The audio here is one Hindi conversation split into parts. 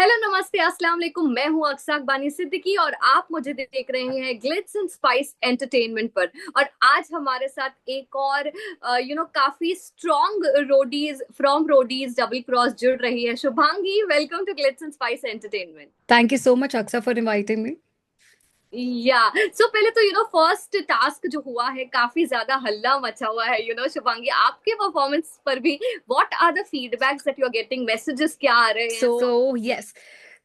हेलो, नमस्ते, अस्सलाम वालेकुम। मैं हूं अक्साक बानी सिद्दीकी और आप मुझे देख रहे हैं ग्लिट्स एंड स्पाइस एंटरटेनमेंट पर। और आज हमारे साथ एक और काफी strong roadies from Roadies Double Cross जुड़ रही है। Shubhangi, welcome to Glitz and Spice entertainment. Thank you so much, Aksa, for inviting me. या सो पहले तो फर्स्ट टास्क जो हुआ है, काफी ज्यादा हल्ला मचा हुआ है। शुभांगी, आपके परफॉर्मेंस पर भी what are the feedbacks that you are getting, messages क्या आ रहे हैं? So yes,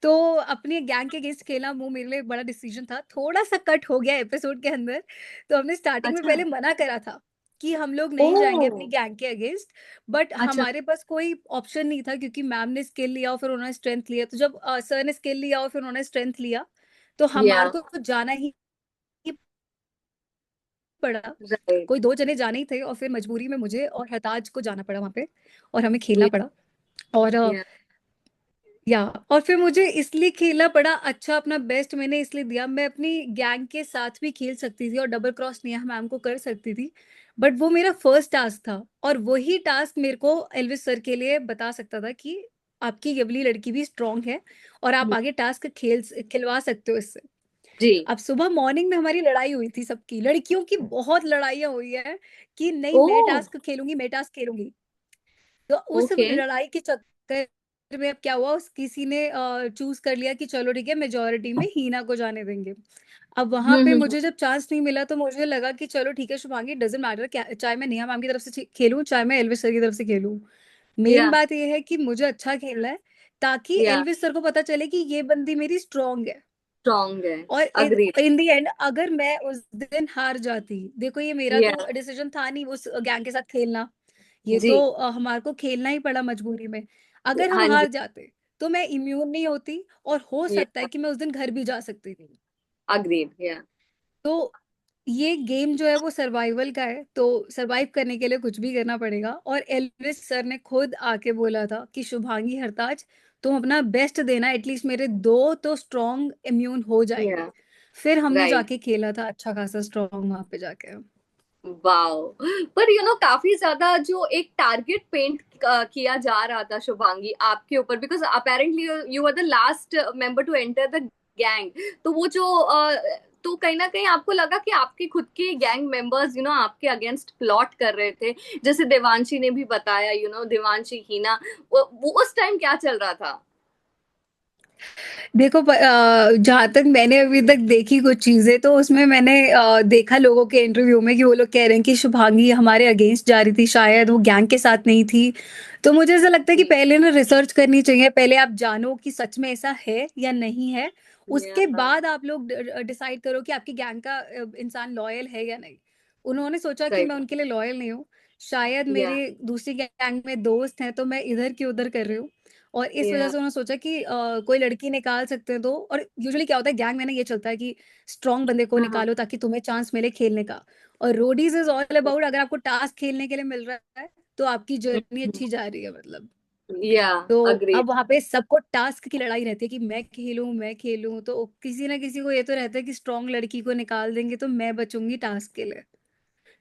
तो अपने गैंग के अगेंस्ट खेलना वो मेरे लिए एक बड़ा डिसीजन था। थोड़ा सा कट हो गया एपिसोड के अंदर। तो हमने स्टार्टिंग में अच्छा। पहले मना करा था कि हम लोग ओ। नहीं जाएंगे अपनी गैंग के अगेंस्ट। बट अच्छा। हमारे पास कोई ऑप्शन नहीं था क्योंकि मैम ने स्किल लिया और फिर उन्होंने स्ट्रेंथ लिया। तो जब सर ने स्किल लिया और फिर उन्होंने स्ट्रेंथ लिया, तो या। हमारे को जाना ही पड़ा। राइट। कोई दो जने जाने ही थे और फिर मजबूरी में मुझे और हरताज को जाना पड़ा वहां पे, और हमें खेलना पड़ा। और या। या और फिर मुझे इसलिए खेलना पड़ा, अच्छा अपना बेस्ट मैंने इसलिए दिया। मैं अपनी गैंग के साथ भी खेल सकती थी और डबल क्रॉस नेहा मैम को कर सकती थी, बट वो मेरा फर्स्ट टास्क था। और वही टास्क मेरे को एल्विस सर के लिए बता सकता था कि आपकी ये वाली लड़की भी स्ट्रांग है और आप आगे टास्क खिलवा सकते हो इससे। जी। अब सुबह मॉर्निंग में हमारी लड़ाई हुई थी, सबकी लड़कियों की बहुत लड़ाइयाँ हुई है कि नहीं ओ। मैं टास्क खेलूंगी, मैं टास्क खेलूंगी। तो उस ओके। लड़ाई के चक्कर में अब क्या हुआ, उस किसी ने चूज कर लिया कि चलो ठीक है, मेजोरिटी में हीना को जाने देंगे। अब वहां पे हम्म। मुझे जब चांस नहीं मिला तो मुझे लगा कि चलो ठीक है शुभांगी, डजेंट मैटर क्या, चाहे मैं नेहा मैम की तरफ से खेलूं चाहे मैं एल्विस सर की तरफ से खेलूं। मेन या। बात यह है कि मुझे अच्छा खेलना है, ताकि या। एल्विस सर को पता चले कि ये बंदी मेरी स्ट्रांग है। स्ट्रॉन्ग है। और अग्रीड। इन दी एंड अगर मैं उस दिन हार जाती, देखो ये मेरा या। तो डिसीजन था नहीं उस गैंग के साथ खेलना, ये जी। तो हमारे को खेलना ही पड़ा मजबूरी में। अगर हम हाँ जी। हार जाते तो मैं इम्यून नहीं होती और हो सकता है या। कि मैं उस दिन घर भी जा सकती थी। अग्रीड। या। तो ये गेम जो है वो सर्वाइवल का है, तो सरवाइव करने के लिए कुछ भी करना पड़ेगा। और एल्विस सर ने खुद आके बोला था कि शुभांगी हरताज, तुम अपना बेस्ट देना, एटलीस्ट मेरे दो तो स्ट्रॉन्ग इम्यून हो जाएंगे। या। फिर हमने राइट। जाके खेला था अच्छा खासा स्ट्रॉन्ग वहां पे जाके। वाओ। पर काफी ज्यादा जो एक टारगेट पेंट किया जा रहा था शुभांगी आपके ऊपर, because apparently you are the last member to enter the gang. तो वो जो तो कहीं ना कहीं आपको लगा कि आपके खुद के गैंग मेंबर्स आपके अगेंस्ट प्लॉट कर रहे थे, जैसे देवांशी ने भी बताया, देवांशी, हीना। वो उस टाइम क्या चल रहा था? देखो जहां तक मैंने अभी तक देखी कुछ चीजें, तो उसमें मैंने देखा लोगों के इंटरव्यू में कि वो लोग कह रहे हैं कि शुभांगी हमारे अगेंस्ट जा रही थी, शायद वो गैंग के साथ नहीं थी। तो मुझे ऐसा लगता है कि जी। पहले ना रिसर्च करनी चाहिए, पहले आप जानो कि सच में ऐसा है या नहीं है। या। उसके बाद आप लोग डिसाइड करो कि आपकी गैंग का इंसान लॉयल है या नहीं। उन्होंने सोचा कि मैं राइट। उनके लिए लॉयल नहीं हूँ, शायद या। मेरे दूसरी गैंग में दोस्त हैं तो मैं इधर की उधर कर रही हूँ। और इस वजह या। से उन्होंने सोचा कि कोई लड़की निकाल सकते हैं तो। और यूजुअली क्या होता है गैंग में ना, ये चलता है कि स्ट्रॉन्ग बंदे को हाँ हाँ। निकालो ताकि तुम्हें चांस मिले खेलने का। और रोडीज इज ऑल अबाउट, अगर आपको टास्क खेलने के लिए मिल रहा है तो आपकी जर्नी अच्छी जा रही है मतलब। या। तो अग्रीड। अब वहां पे सबको टास्क की लड़ाई रहती है कि मैं खेलूं, तो किसी ना किसी को ये तो रहता है कि स्ट्रॉन्ग लड़की को निकाल देंगे तो मैं बचूंगी टास्क के लिए।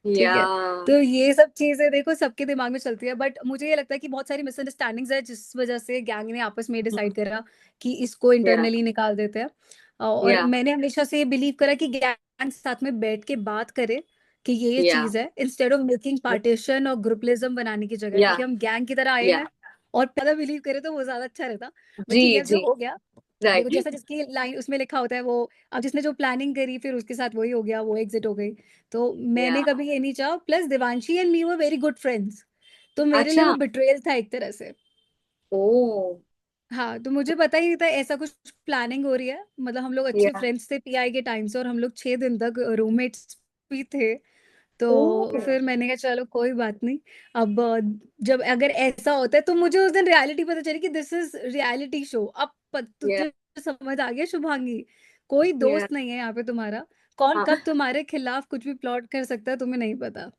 ठीक या। है। तो ये सब चीजें देखो सबके दिमाग में चलती है, बट मुझे ये लगता है कि बहुत सारी मिसअंडरस्टैंडिंग्स है जिस वजह से गैंग ने आपस में डिसाइड करा कि इसको या। इंटरनली निकाल देते हैं। और या। मैंने हमेशा से ये बिलीव करा कि गैंग साथ में बैठ के बात करे कि ये या। चीज है, इंस्टेड ऑफ मेकिंग पार्टीशन और ग्रुपलिज्म बनाने की जगह, या। क्योंकि हम गैंग की तरह आए या। हैं और पहले बिलीव करे तो वो ज्यादा अच्छा रहता। बट जी। ठीक है, अब जो जी। हो गया। देखो राइट। जैसा जिसकी लाइन उसमें लिखा होता है वो, अब जिसने जो प्लानिंग करी फिर उसके साथ वही हो गया, वो एग्जिट हो गई। तो या। मैंने कभी ये नहीं चाहा, plus Devanshi and me were very good friends, तो मेरे लिए अच्छा। वो बिट्रेयल था एक तरह से। ओ। हाँ, तो मुझे पता ही नहीं था ऐसा कुछ प्लानिंग हो रही है। मतलब हम लोग अच्छे या। फ्रेंड्स थे पीआई के टाइम से, और हम लोग 6 दिन तक रूममेट्स भी थे। ओ। तो फिर मैंने कहा चलो कोई बात नहीं। अब जब अगर ऐसा होता है तो मुझे उस दिन रियलिटी पता चली कि दिस इज रियलिटी शो। अब या। तुझे समझ आ गया शुभांगी, कोई या। दोस्त नहीं है यहाँ पे तुम्हारा। कौन हाँ। कब तुम्हारे खिलाफ कुछ भी प्लॉट कर सकता है तुम्हें नहीं पता।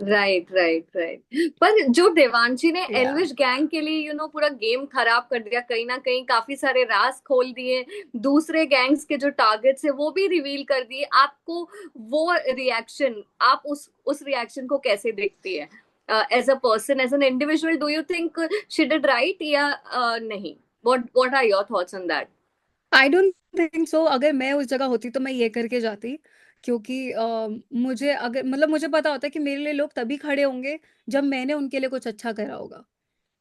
Right, right, right. पर जो देवांशी ने या एल्विश गैंग के लिए पूरा गेम खराब कर दिया, कहीं ना कहीं काफी सारे राज खोल दिए, दूसरे गैंग्स के जो टारगेट्स है वो भी रिवील कर दिए आपको। वो रिएक्शन, आप उस रिएक्शन को कैसे देखती है? As a person, as an individual, do you think she did right या नहीं? What are your thoughts on that? I don't think so, अगर मैं उस जगह होती तो मैं ये करके जाती, क्योंकि मुझे अगर मतलब मुझे पता होता है कि मेरे लिए लोग तभी खड़े होंगे जब मैंने उनके लिए कुछ अच्छा करा होगा।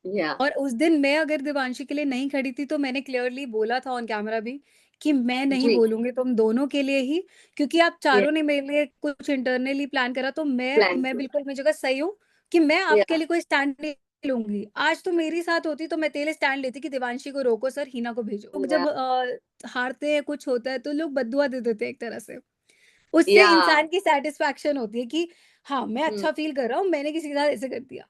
Yeah. और उस दिन मैं अगर दिवांशी के लिए नहीं खड़ी थी तो मैंने क्लियरली बोला था ऑन कैमरा भी कि मैं नहीं जी। बोलूंगी तुम दोनों के लिए ही, क्योंकि आप Yeah. चारों ने मेरे लिए कुछ इंटरनली प्लान करा, तो Plan मैं to. बिल्कुल अपनी जगह सही हूँ कि मैं आपके Yeah. लिए कोई स्टैंड नहीं लूंगी। आज तो मेरी साथ होती तो मैं तेरे लिए स्टैंड लेती कि दिवांशी को रोको सर, हिना को भेजो। लोग Yeah. जब हारते हैं, कुछ होता है तो लोग बददुआ दे देते हैं एक तरह से। उससे Yeah. इंसान की सेटिस्फैक्शन होती है कि हाँ मैं Hmm. अच्छा फील कर रहा हूँ, मैंने किसी के साथ ऐसे कर दिया।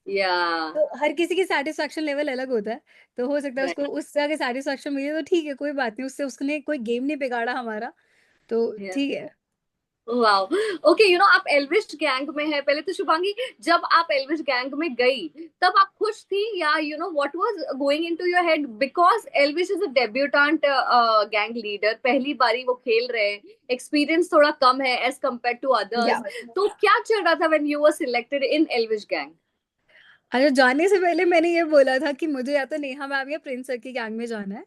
Yeah. तो हर किसी की सैटिस्फैक्शन लेवल अलग होता है। तो हो सकता है Right. उसको उस तरह की सैटिस्फैक्शन मिली तो ठीक है, कोई बात नहीं, उससे उसने कोई गेम नहीं बिगाड़ा हमारा, तो Yeah. ठीक है। वाओ। ओके, आप एल्विश गैंग में है। पहले तो शुभांगी, जब आप एल्विश गैंग में गई, तब आप खुश थी, या what was going into your head? Because Elvish is a debutante gang leader, पहली बारी वो खेल रहे हैं, एक्सपीरियंस थोड़ा कम है एज कम्पेयर टू या अदर्स। तो क्या चल रहा था when you were selected in Elvish gang? अच्छा, जाने से पहले मैंने ये बोला था कि मुझे या तो नेहा मैम या प्रिंस सर की गैंग में जाना है,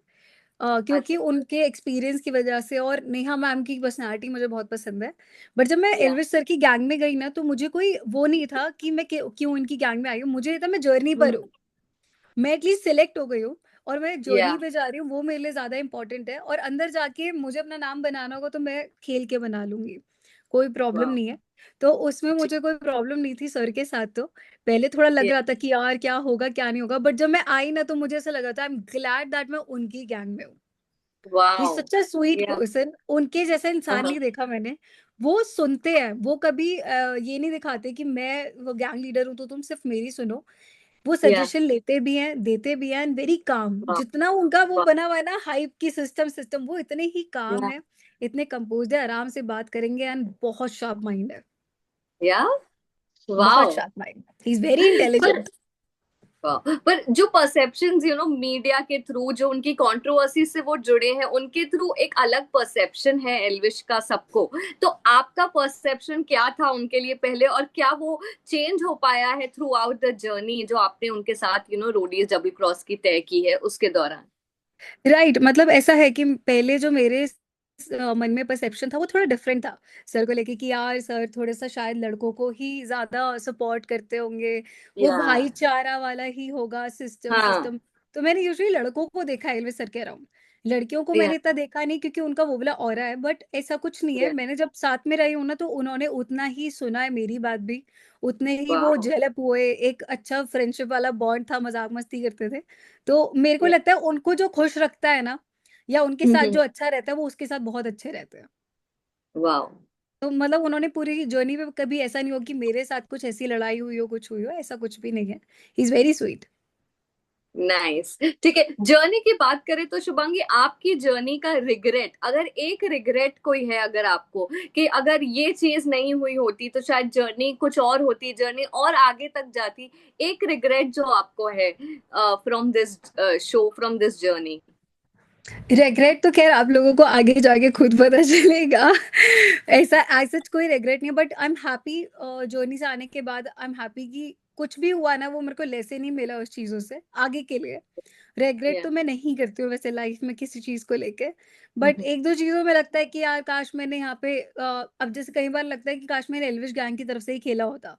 क्योंकि अच्छा। उनके एक्सपीरियंस की वजह से, और नेहा मैम की पर्सनैलिटी मुझे बहुत पसंद है। बट जब मैं या। एल्विश सर की गैंग में गई ना, तो मुझे कोई वो नहीं था कि मैं क्यों इनकी गैंग में आई हूँ, मुझे ये था मैं जर्नी पर हूँ। मैं एटलीस्ट सिलेक्ट हो गई हूँ और मैं या। जर्नी पे जा रही हूँ, वो मेरे लिए ज़्यादा इम्पोर्टेंट है। और अंदर जाके मुझे अपना नाम बनाना होगा तो मैं खेल के बना लूँगी, कोई प्रॉब्लम वाओ। नहीं है। तो उसमें जी। मुझे कोई प्रॉब्लम नहीं थी सर के साथ तो। पहले थोड़ा लग रहा था कि यार क्या होगा, क्या नहीं होगा, बट जब मैं आई ना तो मुझे ऐसा लगा था आई एम ग्लैड दैट मैं उनकी गैंग में हूँ। He is wow. Such a sweet या। पर्सन, उनके जैसा इंसान नहीं देखा मैंने। वो सुनते हैं, वो कभी ये नहीं दिखाते कि मैं वो गैंग लीडर हूँ तो तुम सिर्फ मेरी सुनो। वो या। सजेशन लेते भी हैं, देते भी हैं, एंड वेरी काम। जितना उनका वो बना हुआ है ना हाइप की सिस्टम वो इतने ही काम या। है, इतने कंपोज्ड है, आराम से बात करेंगे, एंड बहुत शार्प माइंड है, या। बहुत wow. Sharp mind. He is very पर इंटेलिजेंट। पर जो परसेप्शंस मीडिया के थ्रू, जो उनकी कंट्रोवर्सी से वो जुड़े हैं, उनके थ्रू एक अलग परसेप्शन है एल्विश का सबको। तो आपका परसेप्शन क्या था उनके लिए पहले, और क्या वो चेंज हो पाया है थ्रू आउट द जर्नी जो आपने उनके साथ रोडीज डबल क्रॉस की तय की है उसके दौरान? राइट, मतलब ऐसा है कि पहले जो मेरे मन में परसेप्शन था वो थोड़ा डिफरेंट था सर को लेके, कि यार सर थोड़ा सा शायद लड़कों को ही ज्यादा सपोर्ट करते होंगे, वो या। भाईचारा वाला ही होगा सिस्टम हाँ। सिस्टम। तो मैंने यूजुअली लड़कों को देखा है एल्विस सर के अराउंड, लड़कियों को या। मैंने इतना देखा नहीं क्योंकि उनका वो वाला ऑरा है। बट ऐसा कुछ नहीं है, या। मैंने जब साथ में रही हूँ ना तो उन्होंने उतना ही सुना है मेरी बात भी, उतने ही वो वाह। डेवलप हुए, एक अच्छा फ्रेंडशिप वाला बॉन्ड था, मजाक मस्ती करते थे। तो मेरे को या। लगता है उनको जो खुश रखता है ना, या उनके साथ जो अच्छा रहता है, वो उसके साथ बहुत अच्छे रहते हैं। वाह। तो मतलब उन्होंने पूरी जर्नी में कभी ऐसा नहीं हो कि मेरे साथ कुछ ऐसी लड़ाई हुई हो, कुछ हुई हो, ऐसा कुछ भी नहीं है। He is very sweet. Nice. ठीक है, जर्नी की बात करें तो शुभांगी, आपकी जर्नी का रिग्रेट, अगर एक रिग्रेट कोई है अगर आपको, कि अगर ये चीज नहीं हुई होती तो शायद जर्नी कुछ और होती, जर्नी और आगे तक जाती, एक रिग्रेट जो आपको है from this show, from this journey? Regret तो खैर आप लोगों को आगे जाके खुद पता चलेगा। ऐसा एज सच कोई रेग्रेट नहीं है, but I am happy journey से आने के बाद। आई एम हैप्पी कि कुछ भी हुआ ना वो मेरे को लेसे नहीं मिला उस चीजों से आगे के लिए। रेग्रेट या। तो मैं नहीं करती हूँ वैसे लाइफ में किसी चीज को लेके। बट एक दो चीजों में लगता है कि यार काश मैंने यहाँ पे अब जैसे कई बार लगता है कि काश मैंने एल्विश गैंग की तरफ से ही खेला होता,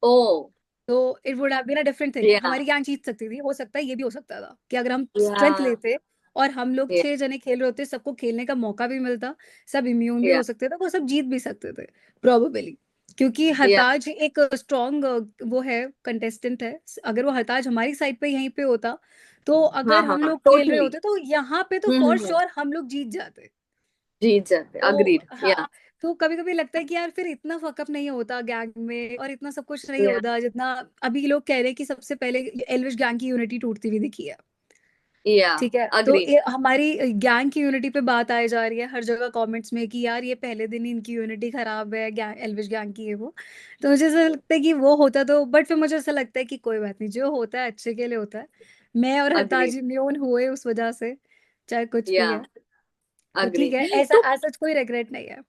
ओ। तो it would have been a different thing. Yeah. हमारी गैंग जीत सकती थी, हो सकता है ये भी हो सकता था कि अगर हम स्ट्रेंथ या। लेते और हम लोग 6 जने खेल रहे होते, सबको खेलने का मौका भी मिलता, सब इम्यून भी या। हो सकते थे, वो सब जीत भी सकते थे प्रोबेबली। क्योंकि या। हरताज एक स्ट्रॉन्ग वो है, कंटेस्टेंट है। अगर वो हरताज हमारी साइड पे यहीं पे होता, तो हाँ अगर हाँ, हम लोग खेल रहे टोटली। होते तो यहाँ पे तो फॉर श्योर हम लोग जीत जाते। जीत जाते, तो अग्रीड। या। हाँ, तो कभी-कभी लगता है कि यार फिर इतना फ़अप नहीं होता गैंग में और इतना सब कुछ नहीं या। होता जितना अभी लोग कह रहे हैं कि सबसे पहले एल्विश गैंग की यूनिटी टूटती हुई दिखी है। या। ठीक है? तो अग्रीड। ये हमारी गैंग की यूनिटी पे बात आई जा रही है हर जगह कमेंट्स में कि यार ये पहले दिन ही इनकी यूनिटी खराब है, गैंग एल्विश गैंग की है वो। तो मुझे ऐसा लगता है कि वो होता तो, बट फिर मुझे ऐसा लगता है कि कोई बात नहीं, जो होता है अच्छे के लिए होता है। मैं और अग्रीड। हरताज इम्यून हुए उस वजह से, चाहे कुछ या। भी है। तो ठीक अग्री। है, ऐसा तो एज़ सच कोई रिग्रेट नहीं है।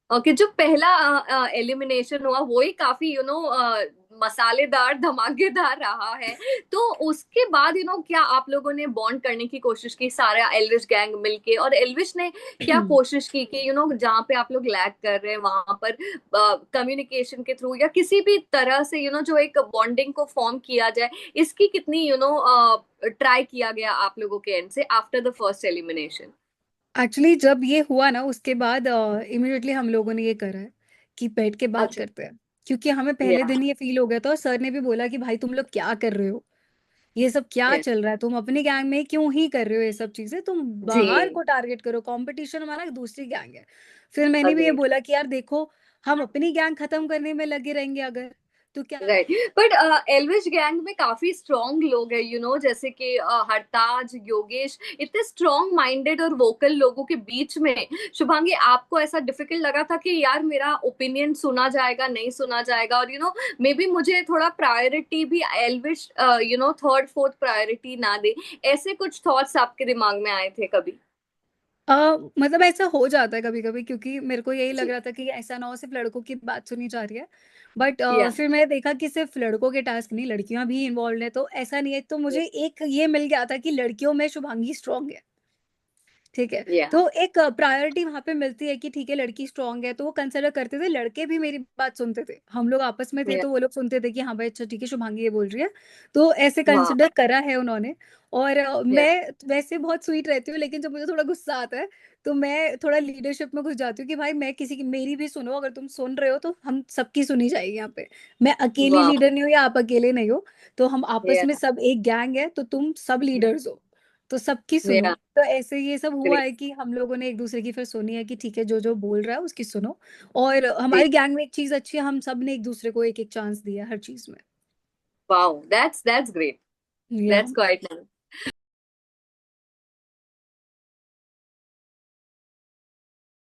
ओके, जो पहला एलिमिनेशन हुआ वो ही काफी मसालेदार धमाकेदार रहा है। तो उसके बाद क्या आप लोगों ने बॉन्ड करने की कोशिश की सारा एल्विश गैंग मिलके, और एल्विश ने क्या कोशिश की कि जहाँ पे आप लोग लैग कर रहे हैं वहां पर कम्युनिकेशन के थ्रू या किसी भी तरह से जो एक बॉन्डिंग को फॉर्म किया जाए, इसकी कितनी ट्राई किया गया आप लोगों के एंड से after the first elimination? Actually जब ये हुआ ना उसके बाद इमीडिएटली हम लोगों ने ये करा है कि बैठ के बात अच्छा। करते हैं, क्योंकि हमें पहले या दिन ही ये फील हो गया था और सर ने भी बोला कि भाई तुम लोग क्या कर रहे हो, ये सब क्या या चल रहा है, तुम अपनी गैंग में क्यों ही कर रहे हो ये सब चीजें, तुम जी। बाहर को टारगेट करो, कंपटीशन हमारा दूसरी गैंग है। फिर मैंने भी ये अग्रीड। बोला कि यार देखो, हम अपनी गैंग खत्म करने में लगे रहेंगे अगर, तो क्या। राइट। बट एल्विश गैंग में काफी स्ट्रॉन्ग लोग हैं, जैसे कि हरताज, योगेश, इतने स्ट्रॉन्ग माइंडेड और वोकल लोगों के बीच में शुभांगी आपको ऐसा डिफिकल्ट लगा था कि यार मेरा ओपिनियन सुना जाएगा नहीं सुना जाएगा, और मे बी मुझे थोड़ा प्रायोरिटी भी एल्विश थर्ड फोर्थ प्रायोरिटी ना दे, ऐसे कुछ थॉट्स आपके दिमाग में आए थे कभी? मतलब ऐसा हो जाता है कभी कभी, क्योंकि मेरे को यही लग जी। रहा था कि ऐसा ना हो सिर्फ लड़कों की बात सुनी जा रही है, बट या फिर मैंने देखा कि सिर्फ लड़कों के टास्क नहीं, लड़कियां भी इन्वॉल्व है, तो ऐसा नहीं है, तो मुझे एक ये मिल गया था कि लड़कियों में शुभांगी स्ट्रांग है। ठीक है, या तो एक प्रायोरिटी वहां पे मिलती है कि ठीक है लड़की स्ट्रांग है, तो वो कंसिडर करते थे, लड़के भी मेरी बात सुनते थे, हम लोग आपस में थे या तो वो लोग सुनते थे कि हाँ भाई अच्छा ठीक है शुभांगी ये बोल रही है, तो ऐसे वाह। कंसिडर करा है उन्होंने। और या मैं वैसे बहुत स्वीट रहती हूँ, लेकिन जब मुझे थोड़ा गुस्सा आता है तो मैं थोड़ा लीडरशिप में घुस जाती हूँ कि भाई मैं किसी की मेरी भी सुनो, अगर तुम सुन रहे हो तो हम सबकी सुनी जाएगी यहाँ पे, मैं अकेली वाह। लीडर नहीं हूँ या आप अकेले नहीं हो, तो हम आपस या में सब एक गैंग है, तो तुम सब लीडर्स हो, तो सबकी सुनो। या तो ऐसे ये सब हुआ ग्रेट। है कि हम लोगों ने एक दूसरे की फिर सुनी है कि ठीक है जो जो बोल रहा है उसकी सुनो। और हमारी गैंग में एक चीज अच्छी है, हम सब ने एक दूसरे को एक एक चांस दिया हर चीज में। Wow, that's great. या That's quite nice.